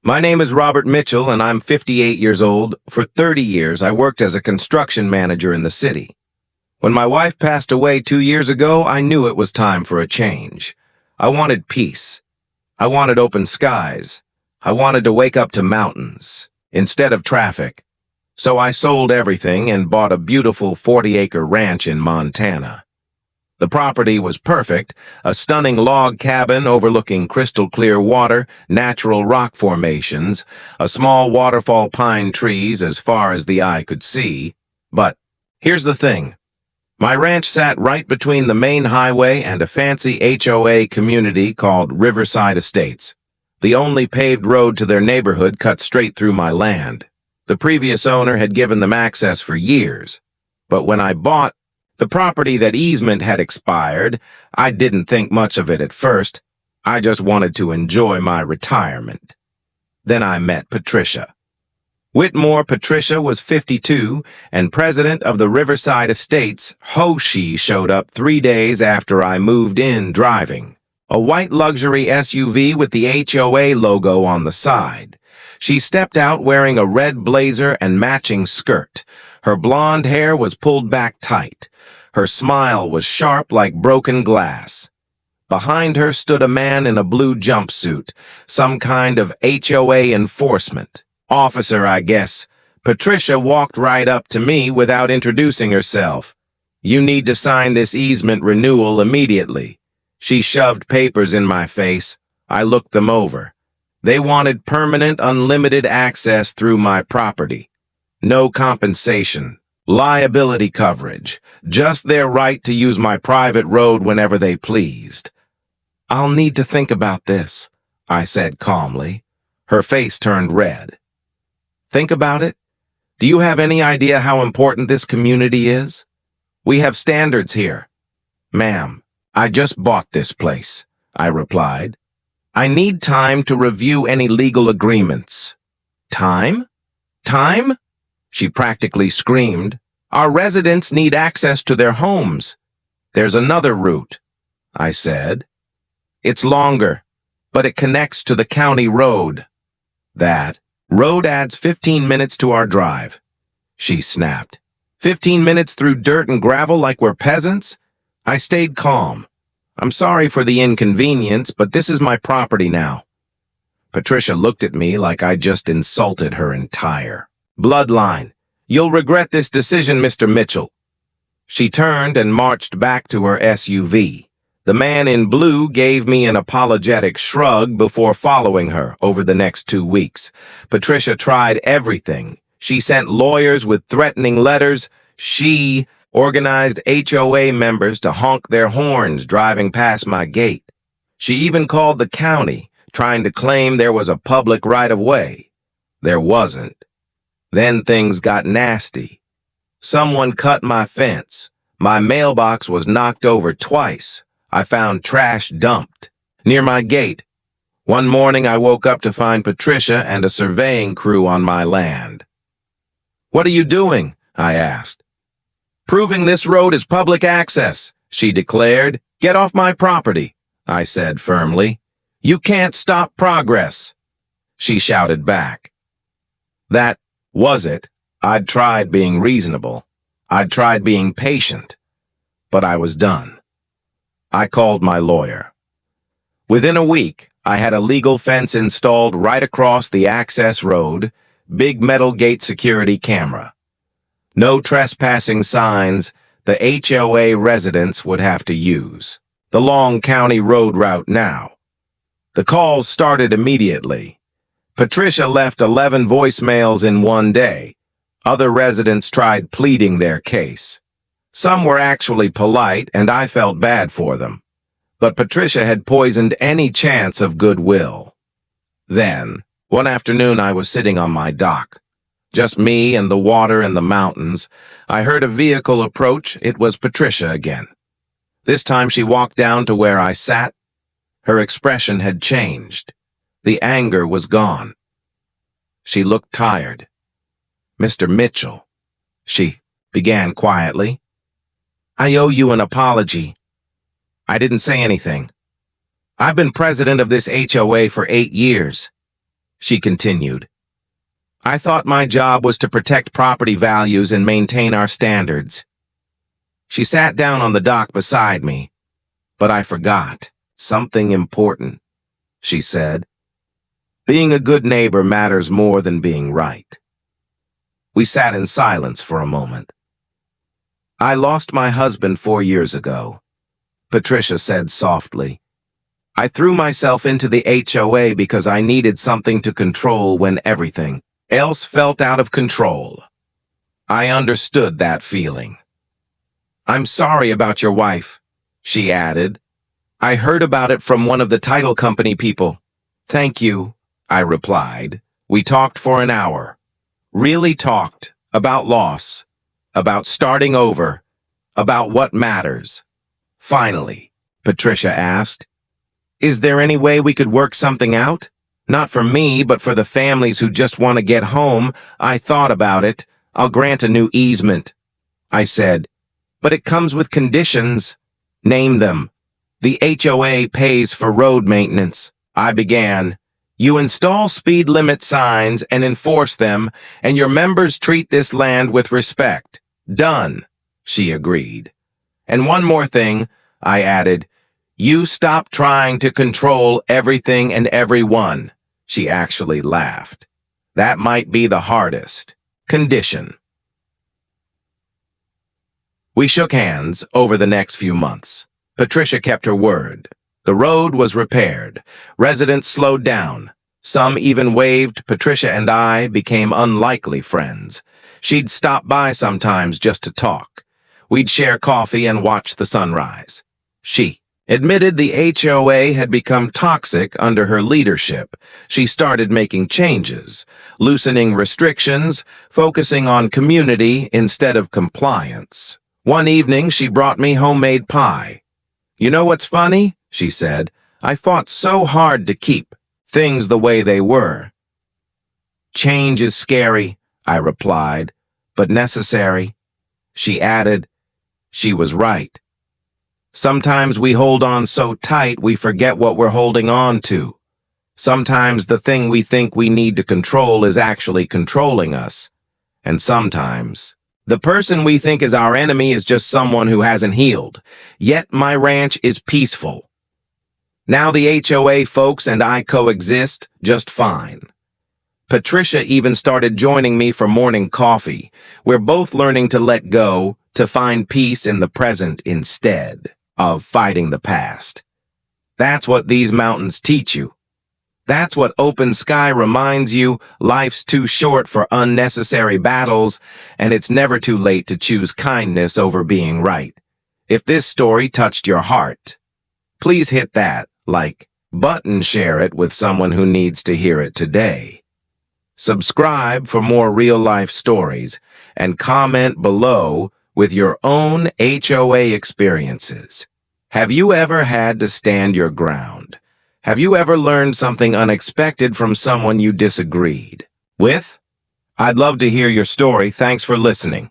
My name is Robert Mitchell, and I'm 58 years old. For 30 years, I worked as a construction manager in the city. When my wife passed away 2 years ago, I knew it was time for a change. I wanted peace. I wanted open skies. I wanted to wake up to mountains instead of traffic. So I sold everything and bought a beautiful 40-acre ranch in Montana. The property was perfect, a stunning log cabin overlooking crystal-clear water, natural rock formations, a small waterfall pine trees as far as the eye could see. But here's the thing. My ranch sat right between the main highway and a fancy HOA community called Riverside Estates. The only paved road to their neighborhood cut straight through my land. The previous owner had given them access for years. But when I bought the property, that easement had expired. I didn't think much of it at first. I just wanted to enjoy my retirement. Then I met Patricia. Whitmore Patricia was 52 and president of the Riverside Estates. HOA showed up 3 days after I moved in driving a white luxury SUV with the HOA logo on the side. She stepped out wearing a red blazer and matching skirt. Her blonde hair was pulled back tight. Her smile was sharp like broken glass. Behind her stood a man in a blue jumpsuit, some kind of HOA enforcement officer, I guess. Patricia walked right up to me without introducing herself. "You need to sign this easement renewal immediately." She shoved papers in my face. I looked them over. They wanted permanent, unlimited access through my property. No compensation, liability coverage, just their right to use my private road whenever they pleased. "I'll need to think about this," I said calmly. Her face turned red. "Think about it? Do you have any idea how important this community is? We have standards here." "Ma'am, I just bought this place," I replied. "I need time to review any legal agreements." "Time? Time?" She practically screamed. "Our residents need access to their homes." "There's another route," I said. "It's longer, but it connects to the county road." "That road adds 15 minutes to our drive," she snapped. 15 minutes through dirt and gravel like we're peasants?" I stayed calm. "I'm sorry for the inconvenience, but this is my property now." Patricia looked at me like I just insulted her entire bloodline. "You'll regret this decision, Mr. Mitchell." She turned and marched back to her SUV. The man in blue gave me an apologetic shrug before following her over the next 2 weeks. Patricia tried everything. She sent lawyers with threatening letters. She organized HOA members to honk their horns driving past my gate. She even called the county, trying to claim there was a public right-of-way. There wasn't. Then things got nasty. Someone cut my fence. My mailbox was knocked over twice. I found trash dumped near my gate. One morning I woke up to find Patricia and a surveying crew on my land. "What are you doing?" I asked. "Proving this road is public access," she declared. "Get off my property," I said firmly. "You can't stop progress," she shouted back. That was it. I'd tried being reasonable. I'd tried being patient. But I was done. I called my lawyer. Within a week, I had a legal fence installed right across the access road, big metal gate security camera. No trespassing signs the HOA residents would have to use. The long county road route now. The calls started immediately. Patricia left 11 voicemails in one day. Other residents tried pleading their case. Some were actually polite, and I felt bad for them. But Patricia had poisoned any chance of goodwill. Then, one afternoon I was sitting on my dock. Just me and the water and the mountains. I heard a vehicle approach. It was Patricia again. This time she walked down to where I sat. Her expression had changed. The anger was gone. She looked tired. "Mr. Mitchell," she began quietly, "I owe you an apology." I didn't say anything. "I've been president of this HOA for 8 years. she continued. I thought my job was to protect property values and maintain our standards. She sat down on the dock beside me, but I forgot something important, she said. Being a good neighbor matters more than being right. We sat in silence for a moment. I lost my husband 4 years ago, Patricia said softly. I threw myself into the HOA because I needed something to control when everything else felt out of control. I understood that feeling. I'm sorry about your wife, she added. I heard about it from one of the title company people. Thank you, I replied. We talked for an hour. Really talked about loss, about starting over, about what matters. Finally, Patricia asked, is there any way we could work something out? Not for me, but for the families who just want to get home. I thought about it. I'll grant a new easement, I said. But it comes with conditions. Name them. The HOA pays for road maintenance, I began. You install speed limit signs and enforce them, and your members treat this land with respect. Done, she agreed. And one more thing, I added. You stop trying to control everything and everyone. She actually laughed. That might be the hardest condition. We shook hands over the next few months. Patricia kept her word. The road was repaired. Residents slowed down. Some even waved. Patricia and I became unlikely friends. She'd stop by sometimes just to talk. We'd share coffee and watch the sunrise. She admitted the HOA had become toxic under her leadership. She started making changes, loosening restrictions, focusing on community instead of compliance. One evening, she brought me homemade pie. You know what's funny? She said. I fought so hard to keep things the way they were. Change is scary, I replied, but necessary. She added, she was right. Sometimes we hold on so tight we forget what we're holding on to. Sometimes the thing we think we need to control is actually controlling us. And sometimes the person we think is our enemy is just someone who hasn't healed. Yet my ranch is peaceful. Now the HOA folks and I coexist just fine. Patricia even started joining me for morning coffee. We're both learning to let go, to find peace in the present instead of fighting the past. That's what these mountains teach you. That's what open sky reminds you. Life's too short for unnecessary battles, and it's never too late to choose kindness over being right. If this story touched your heart, please hit that like button, share it with someone who needs to hear it today. Subscribe for more real-life stories, and comment below with your own HOA experiences. Have you ever had to stand your ground? Have you ever learned something unexpected from someone you disagreed with? I'd love to hear your story. Thanks for listening.